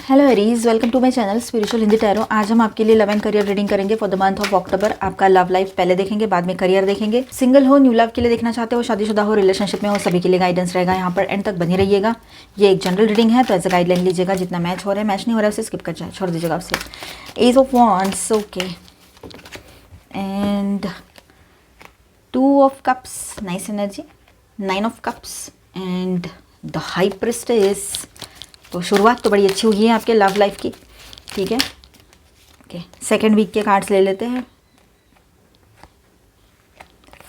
Hello Aries, welcome to my channel spiritual Hindi tarot. आज हम आपके लिए लव एंड करियर रीडिंग करेंगे for the month of October. आपका लव लाइफ पहले देखेंगे, बाद में करियर देखेंगे। सिंगल हो, न्यू लव के लिए देखना चाहते हो, शादीशुदा हो, रिलेशनशिप में हो, सभी के लिए गाइडेंस रहेगा। यहाँ पर एंड तक बनी रहिएगा। ये एक जनरल रीडिंग है, तो एज अ गाइडलाइन लीजिएगा। जितना मैच हो रहा है, मैच नहीं हो रहा है उसे स्किप कर जाए, छोड़ दीजिएगा उसे। Ace of wands, okay, and 2 of cups, nice energy. 9 of cups and the high priestess. तो शुरुआत तो बड़ी अच्छी हुई है आपके लव लाइफ की, ठीक है। ओके, सेकेंड वीक के कार्ड्स ले लेते हैं।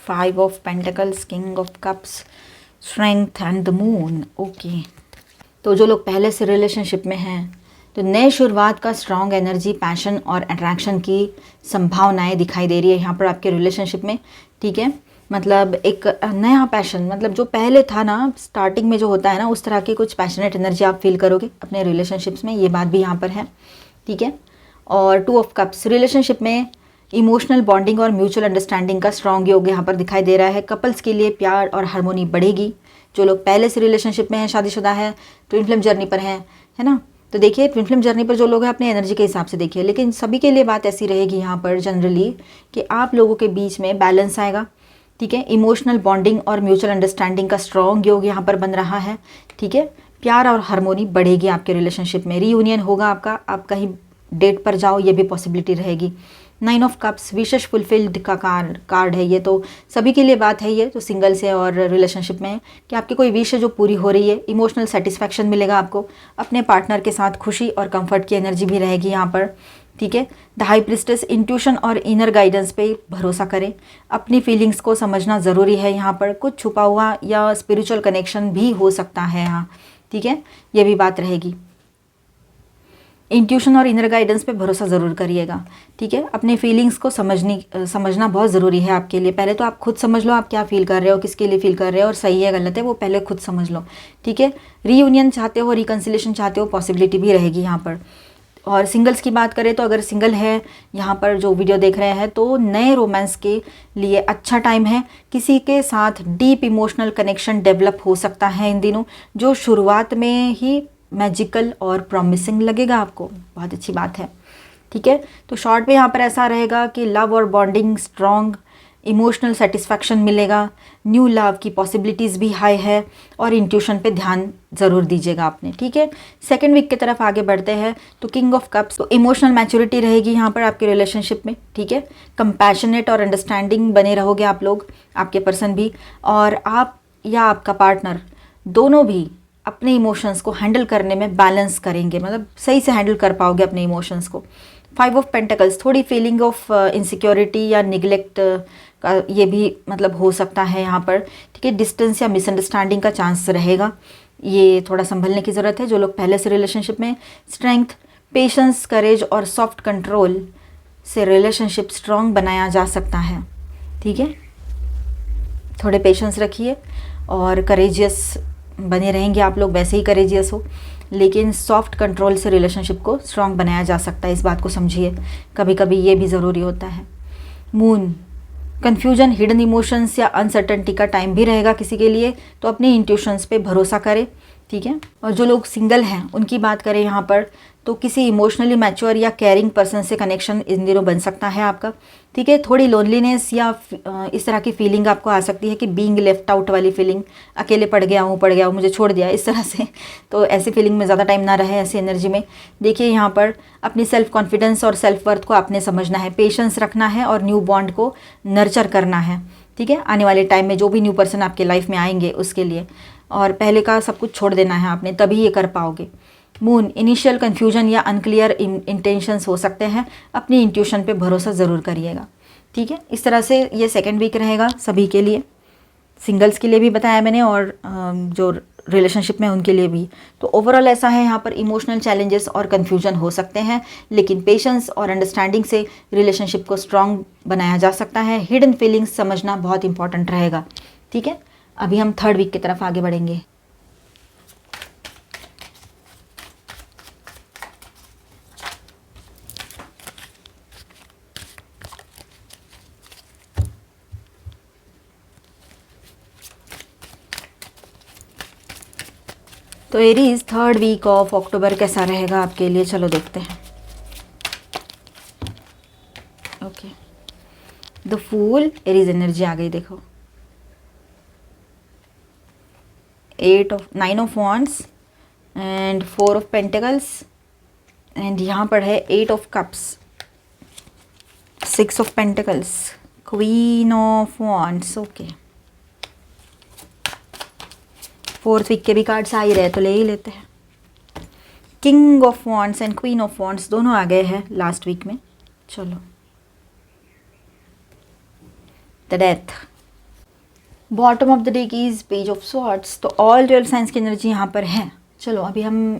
5 of pentacles, king of cups, strength and the moon. Okay, तो जो लोग पहले से रिलेशनशिप में हैं, तो नए शुरुआत का स्ट्रॉन्ग एनर्जी, पैशन और अट्रैक्शन की संभावनाएं दिखाई दे रही है यहाँ पर आपके रिलेशनशिप में, ठीक है। मतलब एक नया पैशन, मतलब जो पहले था ना स्टार्टिंग में जो होता है ना, उस तरह की कुछ पैशनेट एनर्जी आप फील करोगे अपने रिलेशनशिप्स में, ये बात भी यहाँ पर है, ठीक है। और 2 ऑफ कप्स, रिलेशनशिप में इमोशनल बॉन्डिंग और म्यूचुअल अंडरस्टैंडिंग का स्ट्रॉन्ग योग यहाँ पर दिखाई दे रहा है। कपल्स के लिए प्यार और हार्मोनी बढ़ेगी। जो लोग पहले से रिलेशनशिप में हैं, शादीशुदा है, ट्विन फ्लेम जर्नी पर हैं, है ना। तो देखिए, ट्विन फ्लेम जर्नी पर जो लोग हैं अपने एनर्जी के हिसाब से देखिए, लेकिन सभी के लिए बात ऐसी रहेगी यहाँ पर जनरली कि आप लोगों के बीच में बैलेंस आएगा, ठीक है। इमोशनल बॉन्डिंग और म्यूचुअल अंडरस्टैंडिंग का स्ट्रॉन्ग योग यहाँ पर बन रहा है, ठीक है। प्यार और हार्मोनी बढ़ेगी आपके रिलेशनशिप में। रीयूनियन होगा आपका, आप कहीं डेट पर जाओ, ये भी पॉसिबिलिटी रहेगी। 9 ऑफ कप्स, विशेष फुलफिल्ड का कार्ड है ये, तो सभी के लिए बात है ये, तो सिंगल्स है और रिलेशनशिप में है, कि आपकी कोई विश है जो पूरी हो रही है। इमोशनल सेटिस्फैक्शन मिलेगा आपको, अपने पार्टनर के साथ खुशी और कंफर्ट की एनर्जी भी रहेगी यहाँ पर, ठीक है। द हाई प्रिस्टेस, इंट्यूशन और इनर गाइडेंस पे भरोसा करें। अपनी फीलिंग्स को समझना ज़रूरी है यहाँ पर। कुछ छुपा हुआ या स्पिरिचुअल कनेक्शन भी हो सकता है यहाँ, ठीक है, ये भी बात रहेगी। इंट्यूशन और इनर गाइडेंस पे भरोसा ज़रूर करिएगा, ठीक है। अपने फीलिंग्स को समझना बहुत ज़रूरी है आपके लिए। पहले तो आप खुद समझ लो आप क्या फील कर रहे हो, किसके लिए फील कर रहे हो, और सही है गलत है वो पहले खुद समझ लो, ठीक है। रीयूनियन चाहते हो, रिकन्सिलेशन चाहते हो, पॉसिबिलिटी भी रहेगी यहाँ पर। और सिंगल्स की बात करें तो अगर सिंगल है यहाँ पर जो वीडियो देख रहे हैं, तो नए रोमांस के लिए अच्छा टाइम है। किसी के साथ डीप इमोशनल कनेक्शन डेवलप हो सकता है इन दिनों, जो शुरुआत में ही मैजिकल और प्रॉमिसिंग लगेगा आपको। बहुत अच्छी बात है, ठीक है। तो शॉर्ट में यहाँ पर ऐसा रहेगा कि लव और बॉन्डिंग स्ट्रॉन्ग, इमोशनल सेटिस्फैक्शन मिलेगा, न्यू लव की पॉसिबिलिटीज़ भी हाई है, और इंट्यूशन पे ध्यान ज़रूर दीजिएगा आपने, ठीक है। सेकेंड वीक की तरफ आगे बढ़ते हैं, तो किंग ऑफ कप्स, तो इमोशनल मैच्योरिटी रहेगी यहाँ पर आपके रिलेशनशिप में, ठीक है। कंपैशनेट और अंडरस्टैंडिंग बने रहोगे आप लोग, आपके पर्सन भी, और आप या आपका पार्टनर दोनों भी अपने इमोशंस को हैंडल करने में बैलेंस करेंगे, मतलब सही से हैंडल कर पाओगे अपने इमोशंस को। 5 ऑफ पेंटिकल्स, थोड़ी फीलिंग ऑफ इनसिक्योरिटी या निगलेक्ट का ये भी मतलब हो सकता है यहाँ पर, ठीक है। डिस्टेंस या मिसअंडरस्टैंडिंग का चांस रहेगा, ये थोड़ा संभलने की ज़रूरत है जो लोग पहले से रिलेशनशिप में। स्ट्रेंथ, पेशेंस, करेज और सॉफ्ट कंट्रोल से रिलेशनशिप स्ट्रॉन्ग बनाया जा सकता है, ठीक है। थोड़े पेशेंस रखिए और करेजियस बने रहेंगे आप लोग, वैसे ही करेजियस हो, लेकिन सॉफ्ट कंट्रोल से रिलेशनशिप को स्ट्रॉन्ग बनाया जा सकता है, इस बात को समझिए। कभी कभी ये भी ज़रूरी होता है। मून, कन्फ्यूजन, हिडन इमोशंस या अनसर्टेनिटी का टाइम भी रहेगा किसी के लिए, तो अपने इंट्यूशंस पे भरोसा करें, ठीक है। और जो लोग सिंगल हैं उनकी बात करें यहाँ पर, तो किसी इमोशनली मैच्योर या केयरिंग पर्सन से कनेक्शन इन दिनों बन सकता है आपका, ठीक है। थोड़ी लोनलीनेस या इस तरह की फीलिंग आपको आ सकती है कि बीइंग लेफ्ट आउट वाली फीलिंग, अकेले पड़ गया हूँ, मुझे छोड़ दिया, इस तरह से। तो ऐसी फीलिंग में ज़्यादा टाइम ना रहे, ऐसी एनर्जी में। देखिए यहाँ पर अपनी सेल्फ कॉन्फिडेंस और सेल्फ वर्थ को आपने समझना है, पेशेंस रखना है और न्यू बॉन्ड को नर्चर करना है, ठीक है। आने वाले टाइम में जो भी न्यू पर्सन आपके लाइफ में आएंगे उसके लिए, और पहले का सब कुछ छोड़ देना है आपने, तभी ये कर पाओगे। मून, इनिशियल कन्फ्यूजन या अनक्लियर इंटेंशंस हो सकते हैं, अपनी इंट्यूशन पे भरोसा ज़रूर करिएगा, ठीक है। इस तरह से ये सेकेंड वीक रहेगा सभी के लिए, सिंगल्स के लिए भी बताया मैंने और जो रिलेशनशिप में उनके लिए भी। तो ओवरऑल ऐसा है, यहाँ पर इमोशनल चैलेंजेस और कन्फ्यूजन हो सकते हैं, लेकिन पेशेंस और अंडरस्टैंडिंग से रिलेशनशिप को स्ट्रॉन्ग बनाया जा सकता है। हिडन फीलिंग्स समझना बहुत इंपॉर्टेंट रहेगा, ठीक है। अभी हम थर्ड वीक की तरफ आगे बढ़ेंगे। तो Aries third week of October कैसा रहेगा आपके लिए, चलो देखते हैं। Okay, the fool, Aries energy आ गई, देखो 9 of wands and 4 of pentacles and यहाँ पर है 8 of cups, 6 of pentacles, queen of wands. Okay, 4th week के भी कार्ड्स आ ही रहे तो ले ही लेते हैं। King of wands and queen of wands दोनों आ गए हैं लास्ट वीक में। चलो, the death, bottom of the deck is page of swords. तो ऑल 12 साइंस की एनर्जी यहाँ पर है। चलो अभी हम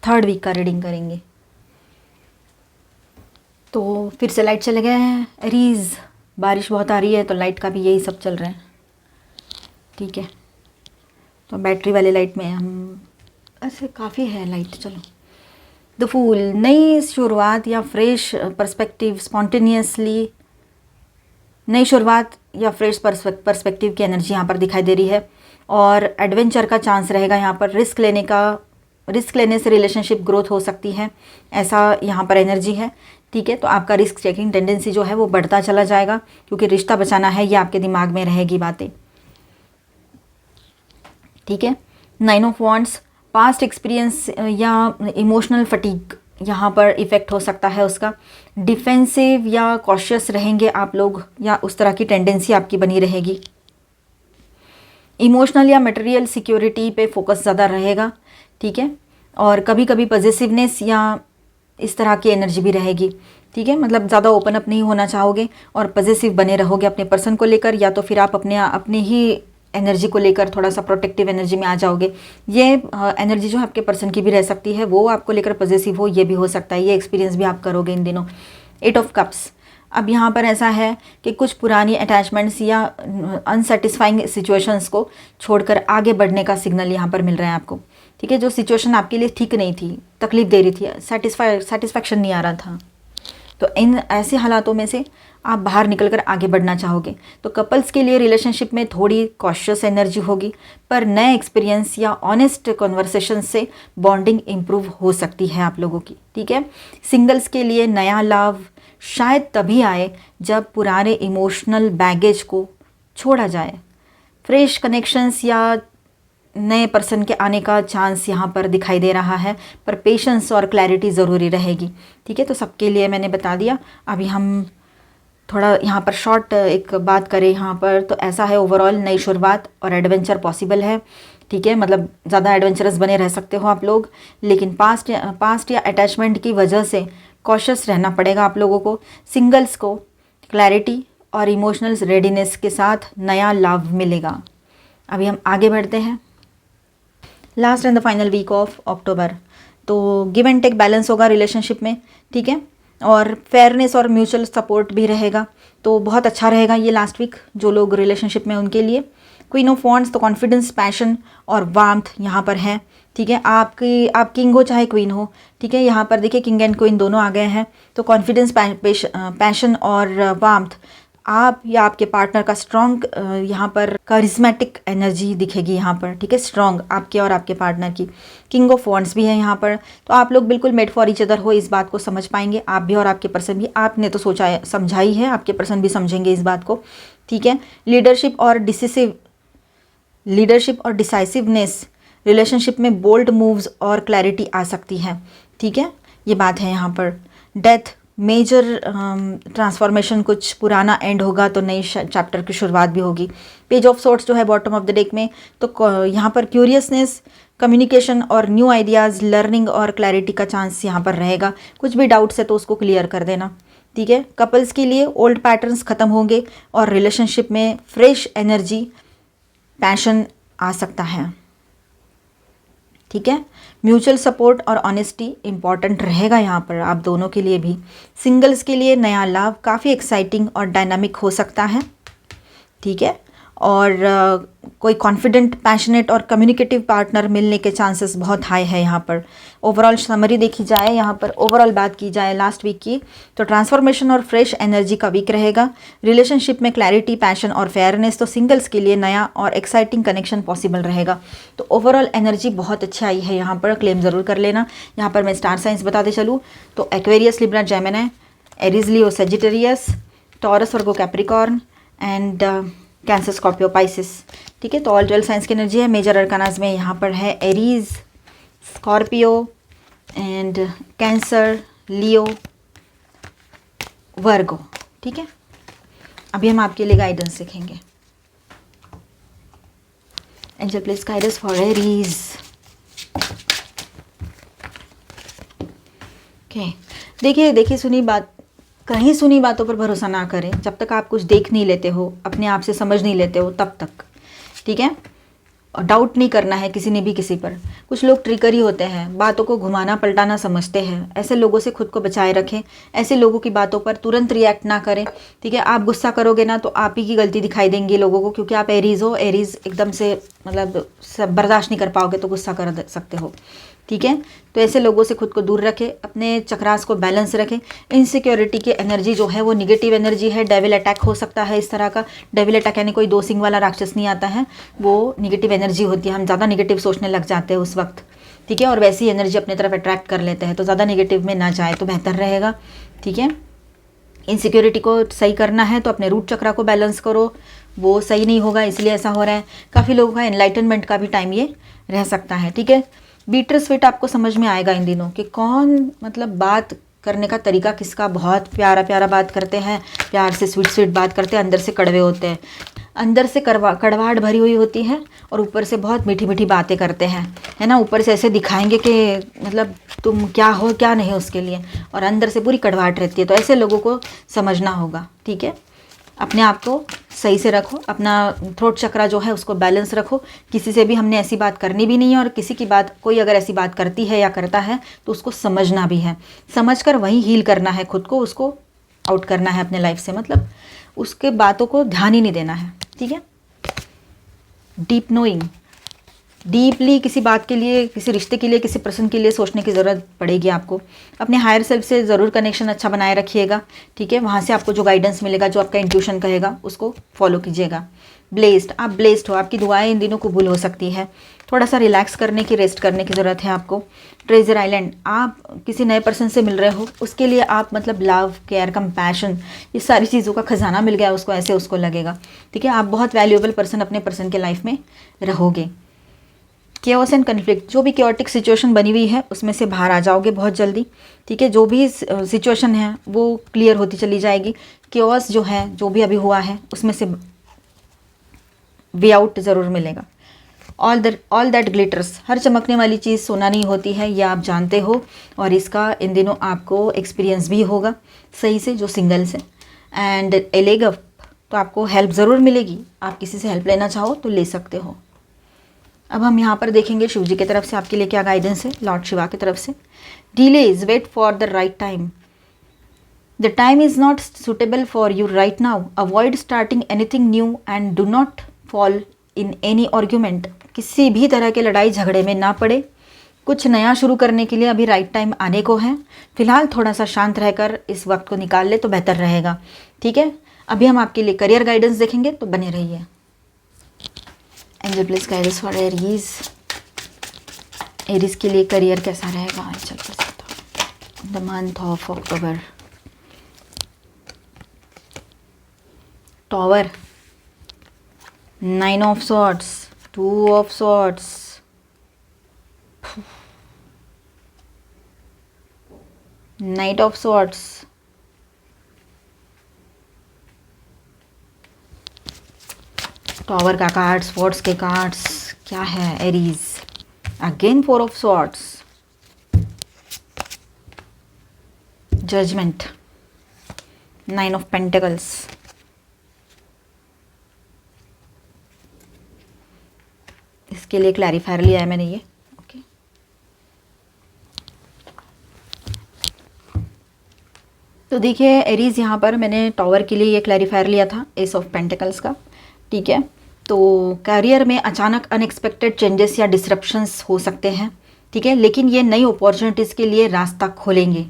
थर्ड वीक का रीडिंग करेंगे। तो फिर से लाइट चले गए हैं एरीज, बारिश बहुत आ रही है तो लाइट का भी यही सब चल रहा है, ठीक है। तो बैटरी वाले लाइट में हम, ऐसे काफ़ी है लाइट। चलो, द फूल, नई शुरुआत या फ्रेश पर्सपेक्टिव, स्पॉन्टेनियसली नई शुरुआत या फ्रेश पर्सपेक्टिव की एनर्जी यहाँ पर दिखाई दे रही है। और एडवेंचर का चांस रहेगा यहाँ पर, रिस्क लेने से रिलेशनशिप ग्रोथ हो सकती है, ऐसा यहाँ पर एनर्जी है, ठीक है। तो आपका रिस्क टेकिंग टेंडेंसी जो है वो बढ़ता चला जाएगा, क्योंकि रिश्ता बचाना है, ये आपके दिमाग में रहेगी बातें, ठीक है। 9 ऑफ वॉन्ड्स, पास्ट एक्सपीरियंस या इमोशनल फटीग यहाँ पर इफ़ेक्ट हो सकता है उसका। डिफेंसिव या कॉशियस रहेंगे आप लोग, या उस तरह की टेंडेंसी आपकी बनी रहेगी। इमोशनल या मटेरियल सिक्योरिटी पे फोकस ज़्यादा रहेगा, ठीक है। और कभी कभी पॉजिटिवनेस या इस तरह की एनर्जी भी रहेगी, ठीक है। मतलब ज़्यादा ओपन अप नहीं होना चाहोगे और पॉजिटिव बने रहोगे अपने पर्सन को लेकर, या तो फिर आप अपने ही एनर्जी को लेकर थोड़ा सा प्रोटेक्टिव एनर्जी में आ जाओगे। ये एनर्जी जो आपके पर्सन की भी रह सकती है, वो आपको लेकर पॉजिटिव हो, ये भी हो सकता है। ये एक्सपीरियंस भी आप करोगे इन दिनों। 8 ऑफ कप्स, अब यहाँ पर ऐसा है कि कुछ पुरानी अटैचमेंट्स या अनसेटिस्फाइंग सिचुएशंस को छोड़कर आगे बढ़ने का सिग्नल यहाँ पर मिल रहा है आपको, ठीक है। जो सिचुएशन आपके लिए ठीक नहीं थी, तकलीफ दे रही थी, सेटिस्फैक्शन नहीं आ रहा था, तो इन ऐसे हालातों में से आप बाहर निकलकर आगे बढ़ना चाहोगे। तो कपल्स के लिए रिलेशनशिप में थोड़ी कॉशियस एनर्जी होगी, पर नए एक्सपीरियंस या ऑनेस्ट कन्वर्सेशन से बॉन्डिंग इम्प्रूव हो सकती है आप लोगों की, ठीक है। सिंगल्स के लिए नया लव शायद तभी आए जब पुराने इमोशनल बैगेज को छोड़ा जाए। फ्रेश कनेक्शंस या नए पर्सन के आने का चांस यहाँ पर दिखाई दे रहा है, पर पेशेंस और क्लैरिटी ज़रूरी रहेगी, ठीक है। तो सबके लिए मैंने बता दिया। अभी हम थोड़ा यहाँ पर शॉर्ट एक बात करें यहाँ पर, तो ऐसा है ओवरऑल नई शुरुआत और एडवेंचर पॉसिबल है, ठीक है। मतलब ज़्यादा एडवेंचरस बने रह सकते हो आप लोग, लेकिन पास्ट या अटैचमेंट की वजह से कॉशियस रहना पड़ेगा आप लोगों को। सिंगल्स को क्लैरिटी और इमोशनल रेडीनेस के साथ नया लाभ मिलेगा। अभी हम आगे बढ़ते हैं। Last and the final week of October, तो गिव एंड टेक बैलेंस होगा रिलेशनशिप में, ठीक है। और फेयरनेस और म्यूचुअल सपोर्ट भी रहेगा, तो बहुत अच्छा रहेगा ये लास्ट वीक जो लोग रिलेशनशिप में उनके लिए। क्वीन ऑफ वॉन्ड्स, तो कॉन्फिडेंस, पैशन और वार्मथ यहाँ पर है, ठीक है। आप किंग हो चाहे क्वीन हो, ठीक है। यहाँ पर देखिए किंग एंड क्वीन दोनों आ गए हैं, तो कॉन्फिडेंस, पैशन और वार्मथ आप या आपके पार्टनर का स्ट्रॉन्ग यहाँ पर करिस्मेटिक एनर्जी दिखेगी यहाँ पर, ठीक है। स्ट्रॉन्ग आपके और आपके पार्टनर की। किंग ऑफ वॉन्ड्स भी है यहाँ पर, तो आप लोग बिल्कुल मेड फॉर ईच अदर हो, इस बात को समझ पाएंगे आप भी और आपके पर्सन भी। आपने तो सोचा समझा ही है, आपके पर्सन भी समझेंगे इस बात को, ठीक है। लीडरशिप और डिसाइसिवनेस, रिलेशनशिप में बोल्ड मूव्स और क्लैरिटी आ सकती है, ठीक है। ये बात है यहाँ पर। डेथ, मेजर ट्रांसफॉर्मेशन, कुछ पुराना एंड होगा तो नई चैप्टर की शुरुआत भी होगी। पेज ऑफ सोर्ट्स जो है बॉटम ऑफ द डेक में, तो यहाँ पर क्यूरियसनेस, कम्युनिकेशन और न्यू आइडियाज़, लर्निंग और क्लैरिटी का चांस यहाँ पर रहेगा। कुछ भी डाउट्स है तो उसको क्लियर कर देना, ठीक है। कपल्स के लिए ओल्ड पैटर्न्स ख़त्म होंगे और रिलेशनशिप में फ्रेश एनर्जी, पैशन आ सकता है, ठीक है। म्यूचुअल सपोर्ट और ऑनेस्टी इंपॉर्टेंट रहेगा यहाँ पर आप दोनों के लिए भी। सिंगल्स के लिए नया लाभ काफ़ी एक्साइटिंग और डायनामिक हो सकता है, ठीक है। और कोई कॉन्फिडेंट, पैशनेट और कम्युनिकेटिव पार्टनर मिलने के चांसेस बहुत हाई है यहाँ पर। ओवरऑल समरी देखी जाए, यहाँ पर ओवरऑल बात की जाए लास्ट वीक की, तो ट्रांसफॉर्मेशन और फ्रेश एनर्जी का वीक रहेगा। रिलेशनशिप में क्लैरिटी, पैशन और फेयरनेस, तो सिंगल्स के लिए नया और एक्साइटिंग कनेक्शन पॉसिबल रहेगा। तो ओवरऑल एनर्जी बहुत अच्छी आई है यहाँ पर, क्लेम ज़रूर कर लेना। यहाँ पर मैं स्टार साइंस बताते चलूँ तो Aquarius, Libra, Gemini, Aries, Leo, Sagittarius, taurus, Virgo, Capricorn and cancer, Scorpio, Pisces. ठीक है, तो ऑल 12 साइंस की एनर्जी है। मेजर अरकानाज में यहाँ पर है एरीज, स्कॉर्पियो एंड कैंसर, लियो, वर्गो। ठीक है, अभी हम आपके लिए गाइडेंस सीखेंगे। Angel please guide us for Aries. Okay, देखिए सुनी बात, कहीं सुनी बातों पर भरोसा ना करें जब तक आप कुछ देख नहीं लेते हो, अपने आप से समझ नहीं लेते हो तब तक। ठीक है, और डाउट नहीं करना है किसी ने भी किसी पर। कुछ लोग ट्रिकरी होते हैं, बातों को घुमाना पलटाना समझते हैं। ऐसे लोगों से खुद को बचाए रखें, ऐसे लोगों की बातों पर तुरंत रिएक्ट ना करें। ठीक है, आप गुस्सा करोगे ना तो आप ही की गलती दिखाई देंगी लोगों को, क्योंकि आप एरीज हो। एरीज एकदम से मतलब सब बर्दाश्त नहीं कर पाओगे तो गुस्सा कर सकते हो। ठीक है, तो ऐसे लोगों से खुद को दूर रखें, अपने चक्रास को बैलेंस रखें। इनसिक्योरिटी की एनर्जी जो है वो निगेटिव एनर्जी है, डेविल अटैक हो सकता है इस तरह का। डेविल अटैक यानी कोई 2 सिंग वाला राक्षस नहीं आता है, वो निगेटिव एनर्जी होती है। हम ज़्यादा निगेटिव सोचने लग जाते हैं उस वक्त। ठीक है, और वैसी एनर्जी अपनी तरफ अट्रैक्ट कर लेते हैं, तो ज़्यादा निगेटिव में ना जाए तो बेहतर रहेगा। ठीक है, इनसिक्योरिटी को सही करना है तो अपने रूट चक्रा को बैलेंस करो, वो सही नहीं होगा इसलिए ऐसा हो रहा है। काफ़ी लोगों का एनलाइटनमेंट का भी टाइम ये रह सकता है। ठीक है, बीटर स्वीट आपको समझ में आएगा इन दिनों कि कौन मतलब बात करने का तरीका किसका बहुत प्यारा प्यारा बात करते हैं, प्यार से स्वीट स्वीट बात करते हैं, अंदर से कड़वे होते हैं, अंदर से कड़वाहट भरी हुई होती है और ऊपर से बहुत मीठी मीठी बातें करते हैं, है ना। ऊपर से ऐसे दिखाएंगे कि मतलब तुम क्या हो क्या नहीं उसके लिए, और अंदर से पूरी कड़वाहट रहती है। तो ऐसे लोगों को समझना होगा। ठीक है, अपने आप को सही से रखो, अपना थ्रोट चक्रा जो है उसको बैलेंस रखो। किसी से भी हमने ऐसी बात करनी भी नहीं है, और किसी की बात कोई अगर ऐसी बात करती है या करता है तो उसको समझना भी है, समझकर वहीं हील करना है खुद को, उसको आउट करना है अपने लाइफ से, मतलब उसके बातों को ध्यान ही नहीं देना है। ठीक है, डीप नोइंग, डीपली किसी बात के लिए, किसी रिश्ते के लिए, किसी पर्सन के लिए सोचने की ज़रूरत पड़ेगी आपको। अपने हायर सेल्फ से ज़रूर कनेक्शन अच्छा बनाए रखिएगा। ठीक है, वहाँ से आपको जो गाइडेंस मिलेगा, जो आपका इंट्यूशन कहेगा उसको फॉलो कीजिएगा। ब्लेस्ड, आप ब्लेस्ड हो, आपकी दुआएं इन दिनों कबूल हो सकती है। थोड़ा सा रिलैक्स करने की, रेस्ट करने की ज़रूरत है आपको। ट्रेजर आइलैंड, आप किसी नए पर्सन से मिल रहे हो, उसके लिए आप मतलब लव, केयर, कंपैशन, ये सारी चीज़ों का खजाना मिल गया उसको, ऐसे उसको लगेगा। ठीक है, आप बहुत वैल्यूएबल पर्सन अपने पर्सन के लाइफ में रहोगे। केओस एंड कन्फ्लिक्ट, जो भी केओटिक सिचुएशन बनी हुई है उसमें से बाहर आ जाओगे बहुत जल्दी। ठीक है, जो भी सिचुएशन है वो क्लियर होती चली जाएगी। केओस जो है, जो भी अभी हुआ है उसमें से वे आउट ज़रूर मिलेगा। ऑल दैट ग्लिटर्स, हर चमकने वाली चीज़ सोना नहीं होती है, ये आप जानते हो, और इसका इन दिनों आपको एक्सपीरियंस भी होगा सही से, जो सिंगल्स है। एंड एलेगअप, तो आपको हेल्प ज़रूर मिलेगी, आप किसी से हेल्प लेना चाहो तो ले सकते हो। अब हम यहाँ पर देखेंगे शिव जी की तरफ से आपके लिए क्या गाइडेंस है, लॉर्ड शिवा की तरफ से। Delays, wait for the right time, the time is not suitable for you right now, avoid starting anything new and do not fall in any argument, किसी भी तरह के लड़ाई झगड़े में ना पड़े। कुछ नया शुरू करने के लिए अभी राइट टाइम आने को है। फिलहाल थोड़ा सा शांत रहकर इस वक्त को निकाल ले तो बेहतर रहेगा। ठीक है, अभी हम आपके लिए करियर गाइडेंस देखेंगे, तो बने रहिए। Angel please guide us for Aries. Aries के लिए करियर कैसा रहेगा एंजल प्लीज बताओ, the month of October. Tower, 9 of swords, 2 of swords, knight of swords, tower का कार्ड्स, स्वॉर्ड्स के कार्ड्स क्या है Aries. Again 4 of swords, judgement, 9 of pentacles, इसके लिए क्लैरिफायर लिया है मैंने ये। ओके, तो देखिए एरीज, यहाँ पर मैंने टॉवर के लिए ये क्लैरिफायर लिया था, एस ऑफ पेंटिकल्स का। ठीक है, तो करियर में अचानक अनएक्सपेक्टेड चेंजेस या डिसरप्शंस हो सकते हैं, ठीक है, लेकिन ये नई अपॉर्चुनिटीज़ के लिए रास्ता खोलेंगे,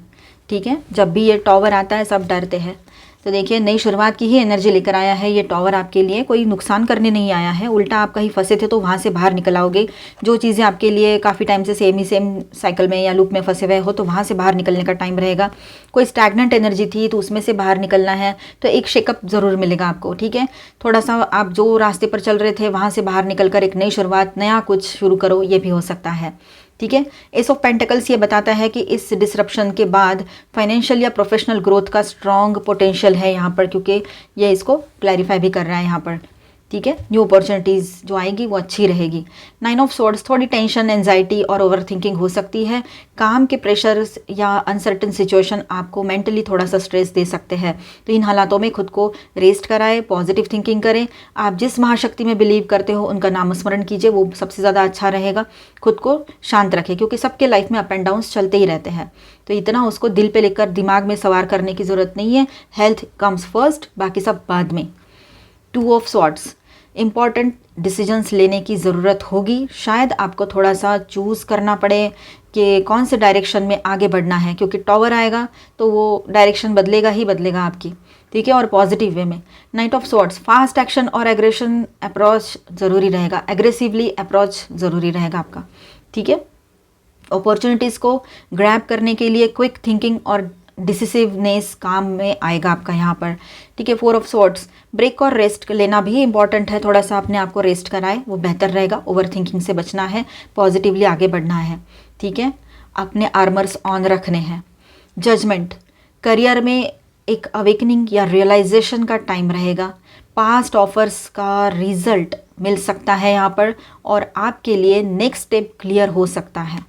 ठीक है। जब भी ये टॉवर आता है सब डरते हैं, तो देखिए नई शुरुआत की ही एनर्जी लेकर आया है ये टॉवर आपके लिए। कोई नुकसान करने नहीं आया है, उल्टा आप कहीं फंसे थे तो वहाँ से बाहर निकल आओगे। जो चीज़ें आपके लिए काफ़ी टाइम से सेम साइकिल में या लूप में फंसे हुए हो, तो वहाँ से बाहर निकलने का टाइम रहेगा। कोई स्टैग्नेंट एनर्जी थी तो उसमें से बाहर निकलना है, तो एक शेकअप ज़रूर मिलेगा आपको, ठीक है। थोड़ा सा आप जो रास्ते पर चल रहे थे वहाँ से बाहर निकल कर एक नई शुरुआत, नया कुछ शुरू करो, ये भी हो सकता है, ठीक है। एस ऑफ पेंटिकल्स ये बताता है कि इस डिसरप्शन के बाद फाइनेंशियल या प्रोफेशनल ग्रोथ का स्ट्रॉन्ग पोटेंशियल है यहाँ पर, क्योंकि ये इसको क्लैरिफाई भी कर रहा है यहाँ पर, ठीक है। न्यू अपॉर्चुनिटीज़ जो आएगी वो अच्छी रहेगी। 9 ऑफ स्वॉर्ड्स, थोड़ी टेंशन, एंजाइटी और ओवर थिंकिंग हो सकती है। काम के प्रेशर्स या अनसर्टन सिचुएशन आपको मेंटली थोड़ा सा स्ट्रेस दे सकते हैं, तो इन हालातों में खुद को रेस्ट कराएं, पॉजिटिव थिंकिंग करें। आप जिस महाशक्ति में बिलीव करते हो उनका नामस्मरण कीजिए, वो सबसे ज़्यादा अच्छा रहेगा। खुद को शांत रखें, क्योंकि सबके लाइफ में अप एंड डाउन्स चलते ही रहते हैं, तो इतना उसको दिल पे लेकर दिमाग में सवार करने की ज़रूरत नहीं है। हेल्थ कम्स फर्स्ट, बाकी सब बाद में। 2 ऑफ स्वॉर्ड्स, इम्पॉर्टेंट डिसीजंस लेने की ज़रूरत होगी। शायद आपको थोड़ा सा चूज़ करना पड़े कि कौन से डायरेक्शन में आगे बढ़ना है, क्योंकि टॉवर आएगा तो वो डायरेक्शन बदलेगा ही बदलेगा आपकी, ठीक है, और पॉजिटिव वे में। 9 ऑफ स्वॉर्ड्स, फास्ट एक्शन और एग्रेशन अप्रोच ज़रूरी रहेगा, एग्रेसिवली अप्रोच ज़रूरी रहेगा आपका, ठीक है। अपॉर्चुनिटीज़ को ग्रैब करने के लिए क्विक थिंकिंग और डिसिसिवनेस काम में आएगा आपका यहाँ पर, ठीक है। 4 ऑफ स्वॉर्ड्स, ब्रेक और रेस्ट लेना भी इंपॉर्टेंट है, थोड़ा सा अपने आप को रेस्ट कराए, वो बेहतर रहेगा। ओवर थिंकिंग से बचना है, पॉजिटिवली आगे बढ़ना है, ठीक है। अपने आर्मर्स ऑन रखने हैं। जजमेंट, करियर में एक अवेकनिंग या रियलाइजेशन का टाइम रहेगा। पास्ट ऑफर्स का रिजल्ट मिल सकता है यहाँ पर, और आपके लिए नेक्स्ट स्टेप क्लियर हो सकता है,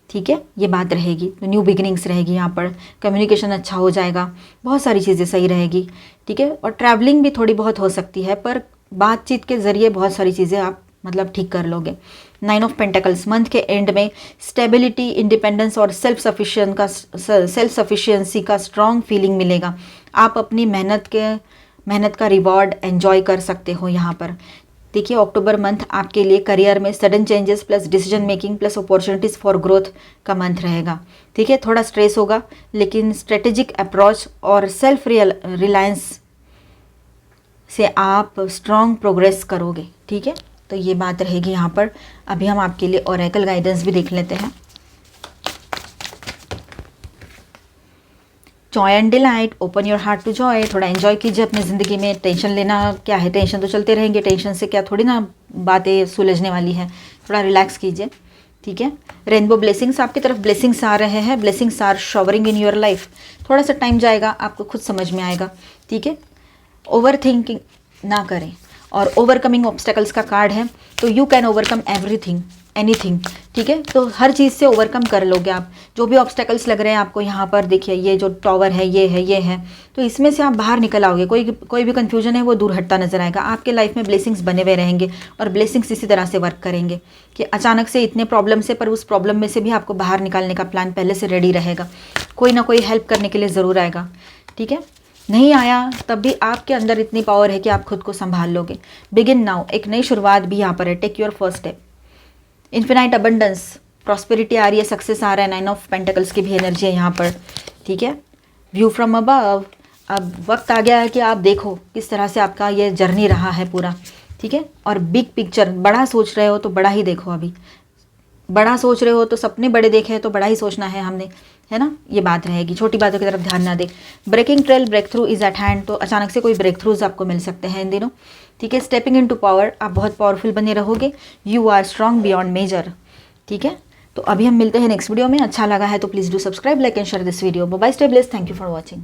ठीक है, ये बात रहेगी। तो न्यू बिगिनिंग्स रहेगी यहाँ पर, कम्युनिकेशन अच्छा हो जाएगा, बहुत सारी चीज़ें सही रहेगी, ठीक है। और ट्रैवलिंग भी थोड़ी बहुत हो सकती है, पर बातचीत के ज़रिए बहुत सारी चीज़ें आप मतलब ठीक कर लोगे। 9 ऑफ पेंटिकल्स, मंथ के एंड में स्टेबिलिटी, इंडिपेंडेंस और सेल्फ सफिशिएंसी का स्ट्रॉन्ग फीलिंग मिलेगा। आप अपनी मेहनत का रिवॉर्ड एंजॉय कर सकते हो यहाँ पर। देखिए अक्टूबर मंथ आपके लिए करियर में sudden changes plus decision making plus opportunities for growth का मंथ रहेगा, ठीक है। थोड़ा स्ट्रेस होगा, लेकिन स्ट्रेटेजिक अप्रोच और सेल्फ रिलायंस से आप स्ट्रॉन्ग प्रोग्रेस करोगे, ठीक है। तो ये बात रहेगी यहाँ पर। अभी हम आपके लिए ओरेकल गाइडेंस भी देख लेते हैं। Joy and delight, open your heart to joy, थोड़ा एंजॉय कीजिए अपनी ज़िंदगी में। टेंशन लेना क्या है, टेंशन तो चलते रहेंगे, टेंशन से क्या थोड़ी ना बातें सुलझने वाली है, थोड़ा रिलैक्स कीजिए, ठीक है। रेनबो ब्लेसिंग्स, आपकी तरफ ब्लेसिंग्स आ रहे हैं, blessings are showering in your life. थोड़ा सा टाइम जाएगा, आपको खुद समझ में आएगा, ठीक है। ओवर थिंकिंग ना करें, और ओवरकमिंग ऑब्स्टेकल्स का कार्ड है, तो you can overcome everything anything, ठीक है। तो हर चीज़ से ओवरकम कर लोगे आप। जो भी ऑब्स्टेकल्स लग रहे हैं आपको यहाँ पर, देखिए ये जो टॉवर है, ये है, तो इसमें से आप बाहर निकल आओगे। कोई भी कन्फ्यूजन है वो दूर हटता नजर आएगा। आपके लाइफ में ब्लेसिंग्स बने हुए रहेंगे, और ब्लेसिंग्स इसी तरह से वर्क करेंगे कि अचानक से इतने प्रॉब्लम से, पर उस प्रॉब्लम में से भी आपको बाहर निकालने का प्लान पहले से रेडी रहेगा। कोई ना कोई हेल्प करने के लिए ज़रूर आएगा, ठीक है। नहीं आया तब भी आपके अंदर इतनी पावर है कि आप खुद को संभाल लोगे। बिगिन नाउ, एक नई शुरुआत भी यहाँ पर है। Take your first step. Infinite abundance, prosperity आ रही है, सक्सेस आ रहा है। 9 ऑफ पेंटिकल्स की भी एनर्जी है यहाँ पर, ठीक है। व्यू फ्रॉम अबव, अब वक्त आ गया है कि आप देखो किस तरह से आपका ये जर्नी रहा है पूरा, ठीक है। और बिग पिक्चर, बड़ा सोच रहे हो तो बड़ा ही देखो। अभी बड़ा सोच रहे हो तो सपने बड़े देखे हैं, तो बड़ा ही सोचना है हमने, है ना, ये बात रहेगी। छोटी बातों की तरफ ध्यान ना दे। Breaking trail, breakthrough is at hand, तो अचानक से कोई ब्रेक थ्रूज आपको मिल सकते हैं इन दिनों, ठीक है। स्टेपिंग इनटू पावर, आप बहुत पावरफुल बने रहोगे। You are strong beyond measure, ठीक है। तो अभी हम मिलते हैं नेक्स्ट वीडियो में। अच्छा लगा है तो please do subscribe, like and share this video. Bye, stay blessed, thank you for watching.